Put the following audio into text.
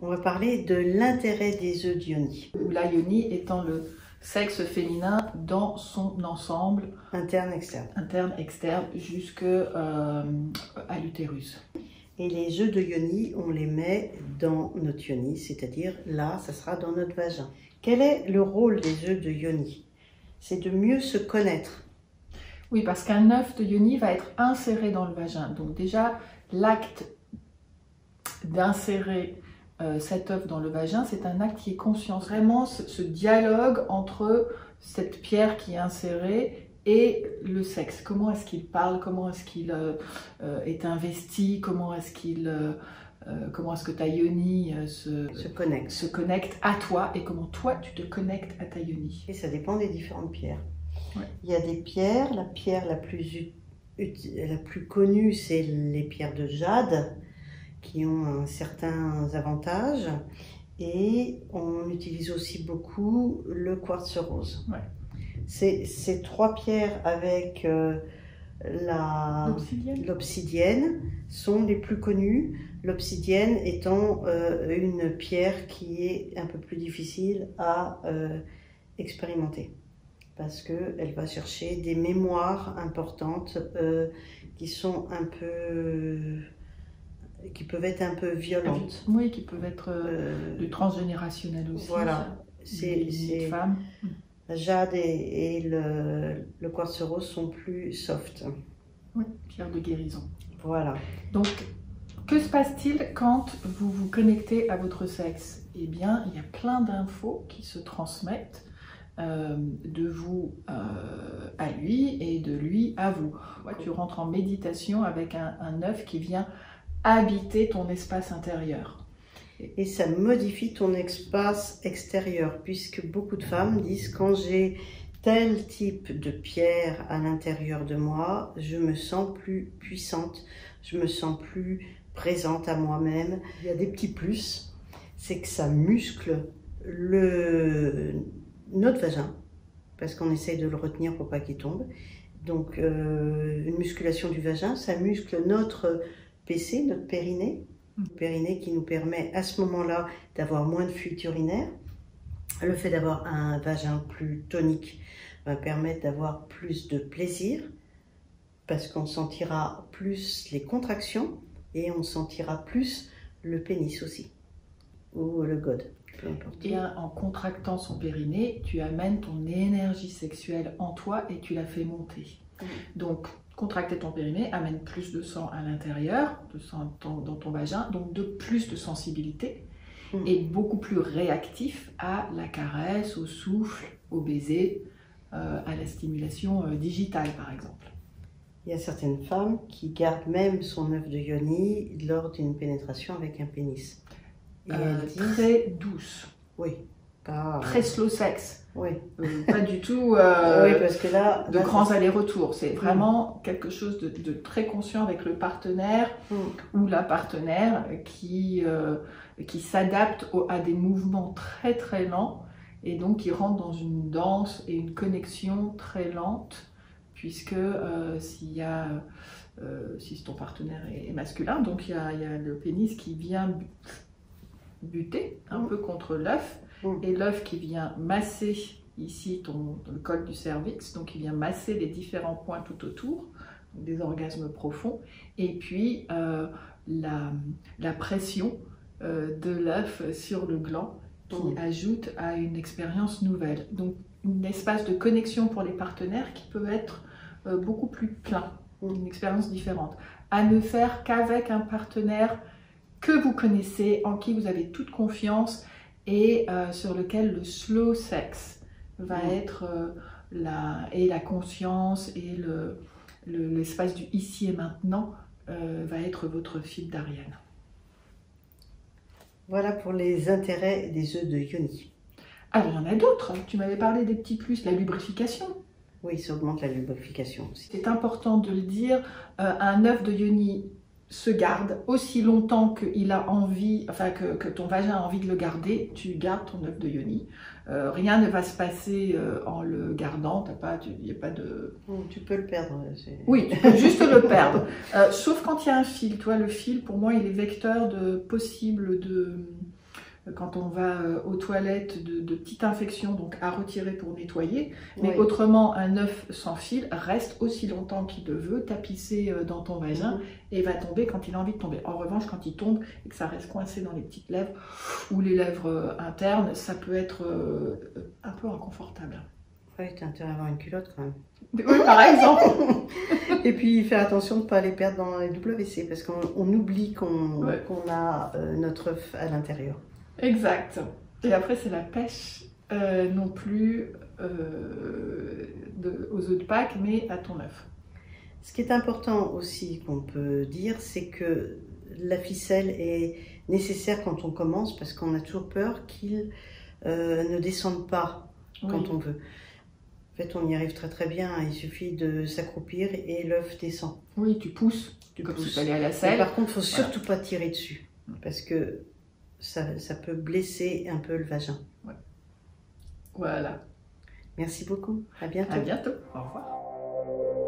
On va parler de l'intérêt des œufs d'Ioni. La yoni étant le sexe féminin dans son ensemble, Interne, externe. interne, externe, jusque à l'utérus. Et les œufs de Ioni, on les met dans notre Ioni, c'est-à-dire là, ça sera dans notre vagin. Quel est le rôle des œufs de Ioni? C'est de mieux se connaître. Oui, parce qu'un œuf de yoni va être inséré dans le vagin. Donc déjà, l'acte d'insérer cet œuf dans le vagin, c'est un acte qui est conscient. Vraiment, ce dialogue entre cette pierre qui est insérée et le sexe. Comment est-ce qu'il parle? Comment est-ce qu'il est investi? Comment est-ce que ta yoni se connecte à toi? Et comment toi, tu te connectes à ta yoni? Et ça dépend des différentes pierres. Ouais. Il y a des pierres, la pierre la plus connue, c'est les pierres de jade, qui ont certains avantages. Et on utilise aussi beaucoup le quartz rose. Ouais. Ces trois pierres avec l'obsidienne sont les plus connues. L'obsidienne étant une pierre qui est un peu plus difficile à expérimenter, parce qu'elle va chercher des mémoires importantes qui peuvent être un peu violentes. Oui, qui peuvent être du transgénérationnel aussi. Voilà, c'est femmes. La jade et le quartz rose sont plus soft. Oui, pierre de guérison. Voilà. Donc, que se passe-t-il quand vous vous connectez à votre sexe? Eh bien, il y a plein d'infos qui se transmettent de vous à lui et de lui à vous. Ouais, tu rentres en méditation avec un œuf qui vient habiter ton espace intérieur. Et ça modifie ton espace extérieur, puisque beaucoup de femmes disent: quand j'ai tel type de pierre à l'intérieur de moi, je me sens plus puissante, je me sens plus présente à moi-même. Il y a des petits plus, c'est que ça muscle notre vagin, parce qu'on essaye de le retenir pour pas qu'il tombe. Donc une musculation du vagin, ça muscle notre PC, notre périnée. Périnée qui nous permet à ce moment-là d'avoir moins de fuite urinaire. Le fait d'avoir un vagin plus tonique va permettre d'avoir plus de plaisir, parce qu'on sentira plus les contractions et on sentira plus le pénis aussi, ou le god, peu importe. Et en contractant son périnée, tu amènes ton énergie sexuelle en toi et tu la fais monter. Donc, contracter ton périnée amène plus de sang à l'intérieur, de sang dans ton vagin, donc de plus de sensibilité et beaucoup plus réactif à la caresse, au souffle, au baiser, à la stimulation digitale par exemple. Il y a certaines femmes qui gardent même son œuf de yoni lors d'une pénétration avec un pénis. Et elles disent... Très douce. Oui. Très slow sex. Oui. Pas du tout oui, parce que là, de grands allers-retours. C'est vraiment quelque chose de très conscient avec le partenaire ou la partenaire qui s'adapte à des mouvements très très lents et donc qui rentre dans une danse et une connexion très lente, puisque si ton partenaire est masculin, donc il y a le pénis qui vient buter un peu contre l'œuf. Et l'œuf qui vient masser ici le col du cervix, donc il vient masser les différents points tout autour, donc des orgasmes profonds, et puis la pression de l'œuf sur le gland qui ajoute à une expérience nouvelle. Donc un espace de connexion pour les partenaires qui peut être beaucoup plus plein, une expérience différente. À ne faire qu'avec un partenaire que vous connaissez, en qui vous avez toute confiance, et sur lequel le slow sex va être la conscience et l'espace du ici et maintenant va être votre fil d'Ariane. Voilà pour les intérêts des œufs de yoni. Alors il y en a d'autres, tu m'avais parlé des petits plus, la lubrification. Oui, ça augmente la lubrification aussi. C'est important de le dire, un œuf de yoni se garde aussi longtemps qu'il a envie, enfin que ton vagin a envie de le garder, tu gardes ton œuf de yoni. Rien ne va se passer en le gardant, il n'y a pas de... Tu peux le perdre. Oui, tu peux juste le perdre. Sauf quand il y a un fil. Toi, le fil, pour moi, il est vecteur de possible quand on va aux toilettes de petites infections, donc à retirer pour nettoyer. Mais Oui. autrement, un œuf sans fil reste aussi longtemps qu'il le veut, tapissé dans ton vagin, et va tomber quand il a envie de tomber. En revanche, quand il tombe et que ça reste coincé dans les petites lèvres ou les lèvres internes, ça peut être un peu inconfortable. Oui, t'as intérêt à avoir une culotte quand même. Oui, par exemple. Et puis faire attention de ne pas les perdre dans les WC parce qu'on oublie qu'on a notre œuf à l'intérieur. Exact. Et après, c'est la pêche, non plus aux œufs de Pâques, mais à ton œuf. Ce qui est important aussi qu'on peut dire, c'est que la ficelle est nécessaire quand on commence parce qu'on a toujours peur qu'il ne descende pas quand on veut. En fait, on y arrive très très bien, il suffit de s'accroupir et l'œuf descend. Oui, tu pousses, comme si tu allais à la selle. Mais par contre, il ne faut surtout pas tirer dessus parce que ça peut blesser un peu le vagin. Ouais. Voilà. Merci beaucoup. À bientôt. À bientôt. Au revoir.